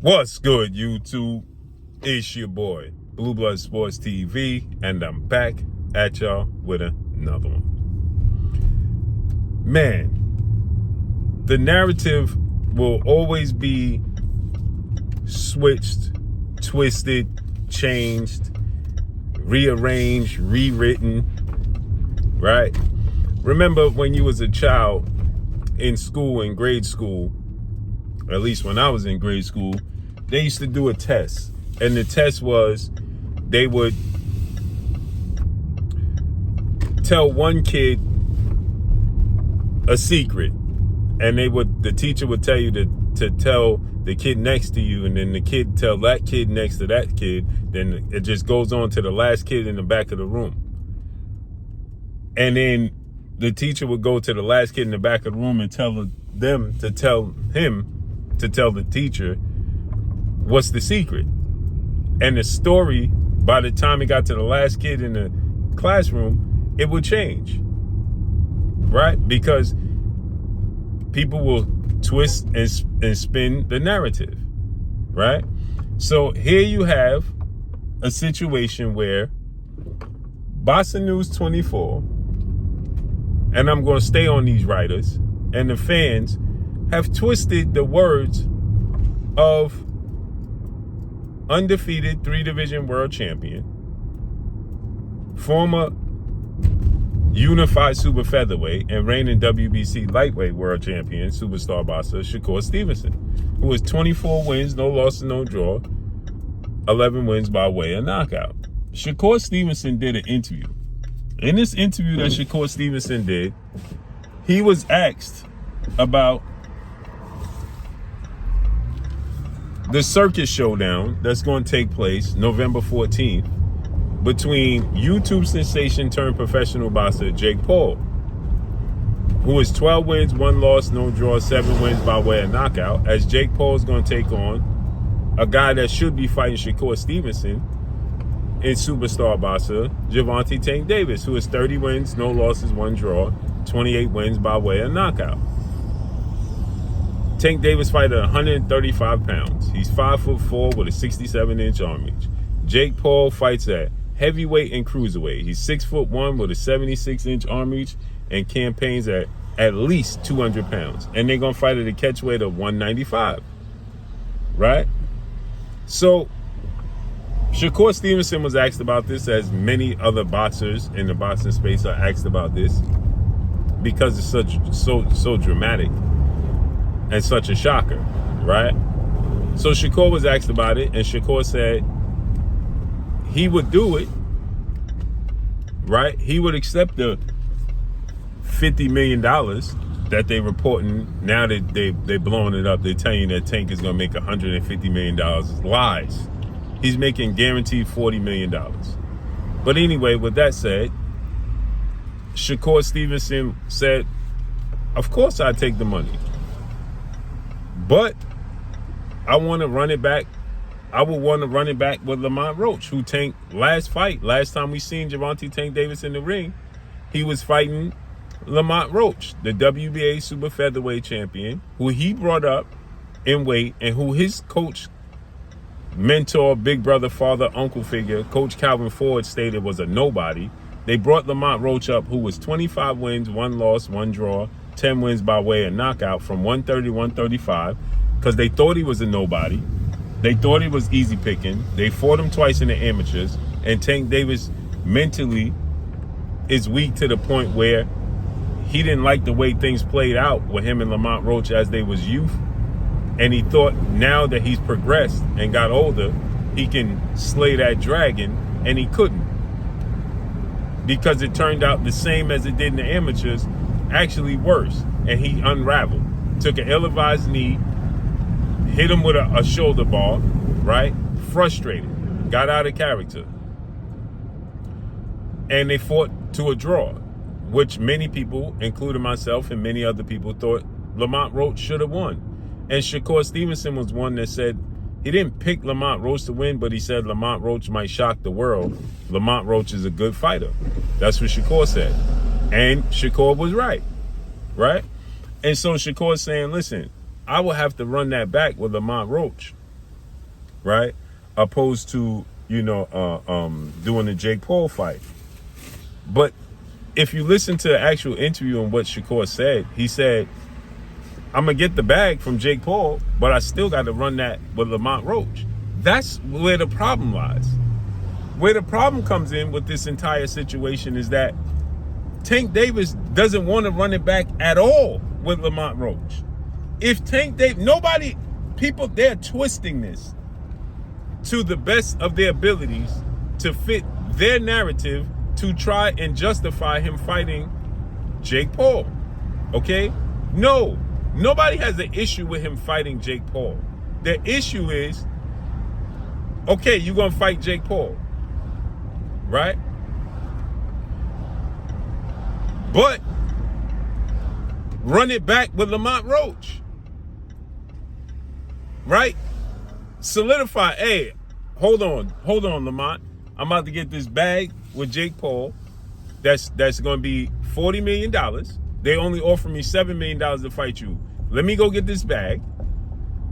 What's good, YouTube? It's your boy, Blue Blood Sports TV, and I'm back at y'all with another one. Man, the narrative will always be switched, twisted, changed, rearranged, rewritten, right? Remember when you was a child in school, in grade school, at least when I was in grade school, they used to do a test. And the test was they would tell one kid a secret. And the teacher would tell you to tell the kid next to you, and then the kid tell that kid next to that kid. Then it just goes on to the last kid in the back of the room. And then the teacher would go to the last kid in the back of the room and tell them to tell him to tell the teacher what's the secret. And the story, by the time it got to the last kid in the classroom, it would change, right? Because people will twist and spin the narrative, right? So here you have a situation where Bossa News 24, and I'm going to stay on these writers, and the fans have twisted the words of undefeated 3-division world champion, former unified super featherweight and reigning WBC lightweight world champion, superstar boxer Shakur Stevenson, who has 24 wins, no loss and no draw, 11 wins by way of knockout. Shakur Stevenson did an interview. In this interview that Shakur Stevenson did, he was asked about the circus showdown that's going to take place November 14th between YouTube sensation turned professional boxer Jake Paul, who is 12 wins, 1 loss, no draw, 7 wins by way of knockout, as Jake Paul is going to take on a guy that should be fighting Shakur Stevenson in superstar boxer Gervonta Tank Davis, who is 30 wins, no losses, 1 draw, 28 wins by way of knockout. Tank Davis fights at 135 pounds. He's 5'4" with a 67-inch arm reach. Jake Paul fights at heavyweight and cruiserweight. He's 6'1" with a 76-inch arm reach and campaigns at least 200 pounds. And they're going to fight at a catch weight of 195. Right? So, Shakur Stevenson was asked about this, as many other boxers in the boxing space are asked about this, because it's so dramatic and such a shocker, right? So Shakur was asked about it, and Shakur said he would do it, right? He would accept the $50 million that they reporting. Now that they're blowing it up, they're telling you that Tank is going to make $150 million. It's lies. He's making guaranteed $40 million. But anyway, with that said, Shakur Stevenson said, of course I'd take the money. But I want to run it back. I would want to run it back with Lamont Roach, who Tank last time we seen Gervonta Tank Davis in the ring, he was fighting Lamont Roach, the WBA super featherweight champion, who he brought up in weight and who his coach, mentor, big brother, father, uncle figure, Coach Calvin Ford, stated was a nobody. They brought Lamont Roach up, who was 25 wins, 1 loss, 1 draw, 10 wins by way of knockout from 130, 135, because they thought he was a nobody. They thought he was easy picking. They fought him twice in the amateurs, and Tank Davis mentally is weak to the point where he didn't like the way things played out with him and Lamont Roach as they was youth, and he thought now that he's progressed and got older, he can slay that dragon, and he couldn't, because it turned out the same as it did in the amateurs, actually worse, and he unraveled. Took an ill-advised knee, hit him with a shoulder ball, right? Frustrated, got out of character. And they fought to a draw, which many people, including myself and many other people, thought Lamont Roach should have won. And Shakur Stevenson was one that said he didn't pick Lamont Roach to win, but he said Lamont Roach might shock the world. Lamont Roach is a good fighter. That's what Shakur said. And Shakur was right? And so Shakur is saying, listen, I will have to run that back with Lamont Roach, right? Opposed to, doing the Jake Paul fight. But if you listen to the actual interview and what Shakur said, he said, I'm going to get the bag from Jake Paul, but I still got to run that with Lamont Roach. That's where the problem lies. Where the problem comes in with this entire situation is that Tank Davis doesn't want to run it back at all with Lamont Roach. If Tank Davis, they're twisting this to the best of their abilities to fit their narrative to try and justify him fighting Jake Paul. Okay? No, nobody has an issue with him fighting Jake Paul. The issue is, okay, you're going to fight Jake Paul, right? But run it back with Lamont Roach, right? Solidify. Hey, hold on, Lamont. I'm about to get this bag with Jake Paul. That's going to be $40 million. They only offer me $7 million to fight you. Let me go get this bag,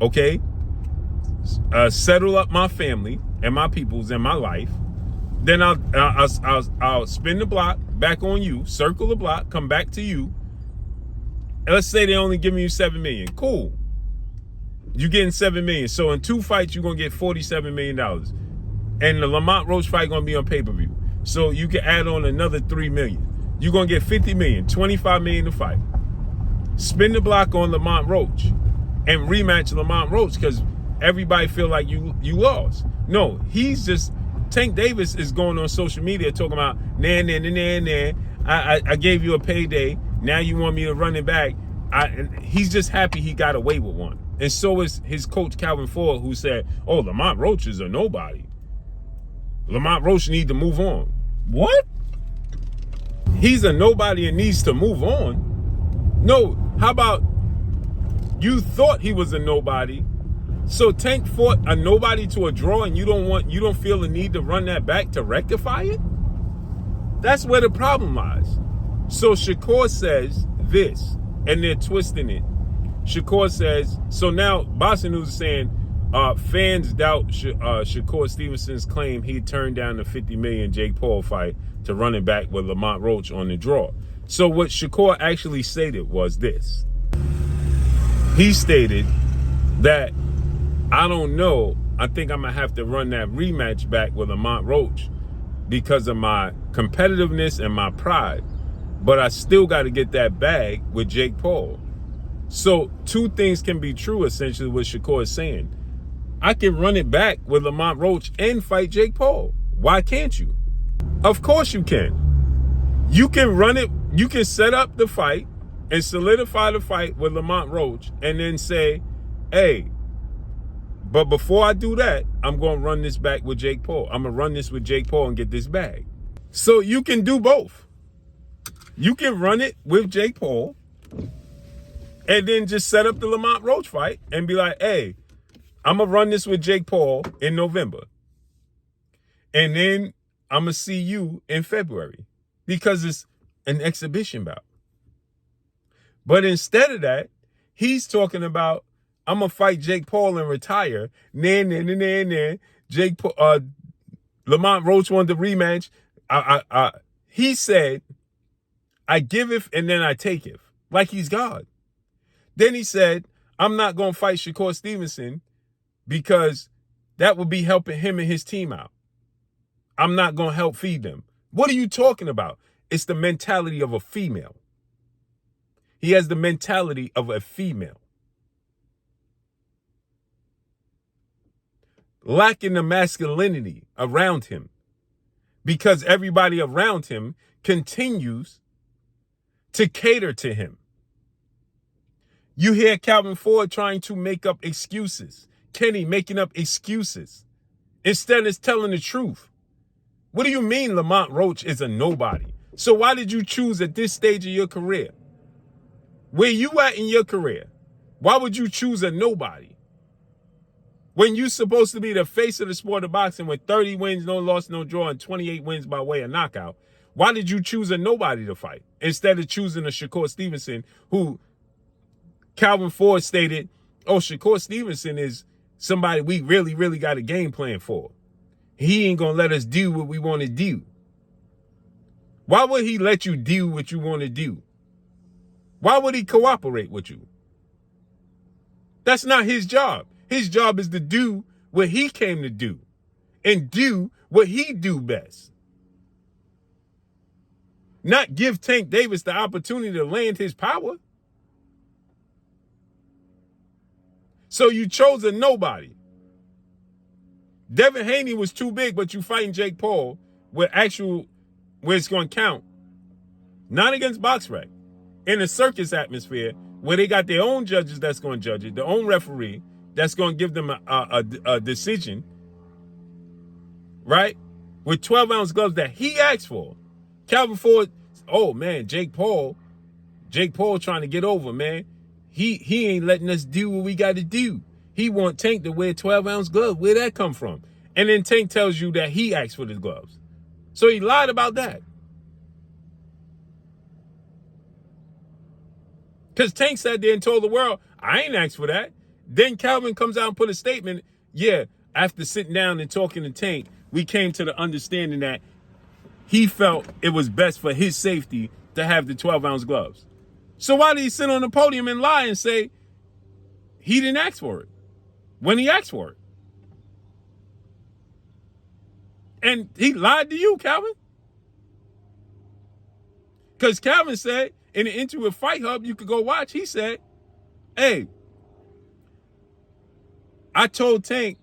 okay? Settle up my family and my peoples and my life. Then I'll spin the block back on you, circle the block, come back to you. And let's say they're only giving you $7 million. Cool. You're getting $7 million. So in 2 fights, you're going to get $47 million. And the Lamont Roach fight going to be on pay-per-view. So you can add on another $3 million. You're going to get $50 million, $25 million to fight. Spin the block on Lamont Roach and rematch Lamont Roach because everybody feel like you lost. No, he's just... Tank Davis is going on social media talking about, I gave you a payday. Now you want me to run it back. He's just happy he got away with one. And so is his coach, Calvin Ford, who said, oh, Lamont Roach is a nobody. Lamont Roach needs to move on. What? He's a nobody and needs to move on? No, how about you thought he was a nobody? So Tank fought a nobody to a draw and you don't feel the need to run that back to rectify it? That's where the problem lies. So Shakur says this, and they're twisting it. Shakur says, so now Boston News is saying fans doubt Shakur Stevenson's claim he turned down the $50 million Jake Paul fight to run it back with Lamont Roach on the draw. So what Shakur actually stated was this. He stated that, I don't know, I think I'm going to have to run that rematch back with Lamont Roach because of my competitiveness and my pride. But I still got to get that bag with Jake Paul. So 2 things can be true, essentially, what Shakur is saying. I can run it back with Lamont Roach and fight Jake Paul. Why can't you? Of course you can. You can run it, you can set up the fight and solidify the fight with Lamont Roach and then say, hey, but before I do that, I'm going to run this back with Jake Paul. I'm going to run this with Jake Paul and get this bag. So you can do both. You can run it with Jake Paul and then just set up the Lamont Roach fight and be like, hey, I'm going to run this with Jake Paul in November. And then I'm going to see you in February because it's an exhibition bout. But instead of that, he's talking about, I'm going to fight Jake Paul and retire. Jake Paul, Lamont Roach won the rematch. He said, I giveth and then I taketh, like he's God. Then he said, I'm not going to fight Shakur Stevenson because that would be helping him and his team out. I'm not going to help feed them. What are you talking about? It's the mentality of a female. He has the mentality of a female. Lacking the masculinity around him because everybody around him continues to cater to him. You hear Calvin Ford trying to make up excuses. Kenny making up excuses instead of telling the truth. What do you mean Lamont Roach is a nobody? So why did you choose at this stage of your career? Where you at in your career? Why would you choose a nobody? When you're supposed to be the face of the sport of boxing with 30 wins, no loss, no draw, and 28 wins by way of knockout, why did you choose a nobody to fight instead of choosing a Shakur Stevenson who Calvin Ford stated, oh, Shakur Stevenson is somebody we really, really got a game plan for. He ain't gonna let us do what we want to do. Why would he let you do what you want to do? Why would he cooperate with you? That's not his job. His job is to do what he came to do and do what he do best. Not give Tank Davis the opportunity to land his power. So you chose a nobody. Devin Haney was too big, but you fighting Jake Paul where it's going to count. Not against BoxRec. In a circus atmosphere where they got their own judges that's going to judge it, their own referee that's going to give them a decision, right? With 12-ounce gloves that he asked for. Calvin Ford, oh man, Jake Paul trying to get over, man. He ain't letting us do what we got to do. He want Tank to wear 12-ounce gloves. Where'd that come from? And then Tank tells you that he asked for the gloves. So he lied about that. Because Tank sat there and told the world, I ain't asked for that. Then Calvin comes out and put a statement. Yeah, after sitting down and talking to Tank, we came to the understanding that he felt it was best for his safety to have the 12-ounce gloves. So why did he sit on the podium and lie and say he didn't ask for it when he asked for it? And he lied to you, Calvin. Because Calvin said in an interview with Fight Hub, you could go watch, he said, hey, I told Tank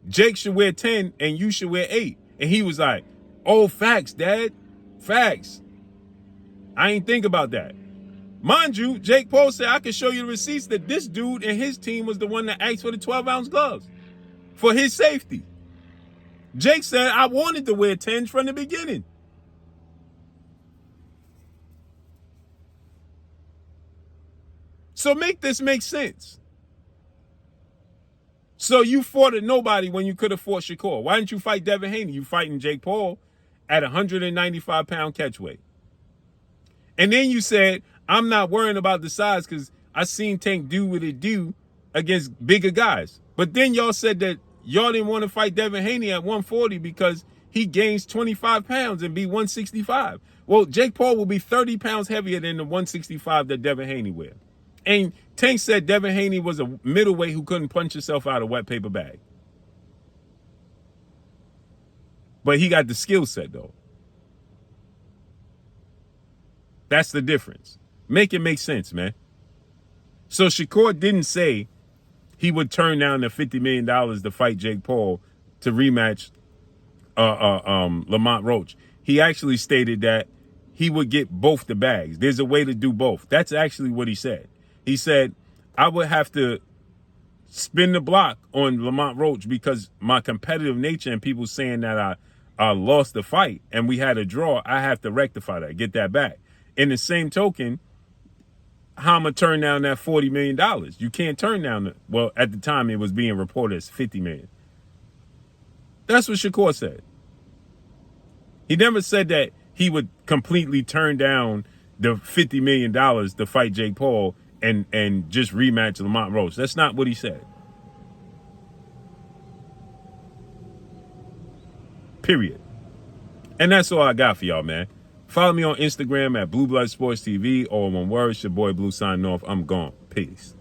Jake should wear 10 and you should wear 8. And he was like, oh, facts, Dad. Facts. I ain't think about that. Mind you, Jake Paul said, I can show you the receipts that this dude and his team was the one that asked for the 12-ounce gloves for his safety. Jake said, I wanted to wear 10s from the beginning. So make this make sense. So you fought a nobody when you could have fought Shakur. Why didn't you fight Devin Haney? You fighting Jake Paul at 195-pound catchweight. And then you said, I'm not worrying about the size because I seen Tank do what it do against bigger guys. But then y'all said that y'all didn't want to fight Devin Haney at 140 because he gains 25 pounds and be 165. Well, Jake Paul will be 30 pounds heavier than the 165 that Devin Haney wear. And Tank said Devin Haney was a middleweight who couldn't punch himself out of a wet paper bag. But he got the skill set, though. That's the difference. Make it make sense, man. So Shakur didn't say he would turn down the $50 million to fight Jake Paul to rematch Lamont Roach. He actually stated that he would get both the bags. There's a way to do both. That's actually what he said. He said, I would have to spin the block on Lamont Roach because my competitive nature and people saying that I lost the fight and we had a draw, I have to rectify that, get that back. In the same token, how I'm going to turn down that $40 million? You can't turn down well, at the time it was being reported as $50 million. That's what Shakur said. He never said that he would completely turn down the $50 million to fight Jake Paul and just rematch Lamont Roach. That's not what he said. Period. And that's all I got for y'all, man. Follow me on Instagram at Blue Blood Sports TV, or one word, it's your boy Blue signing off. I'm gone. Peace.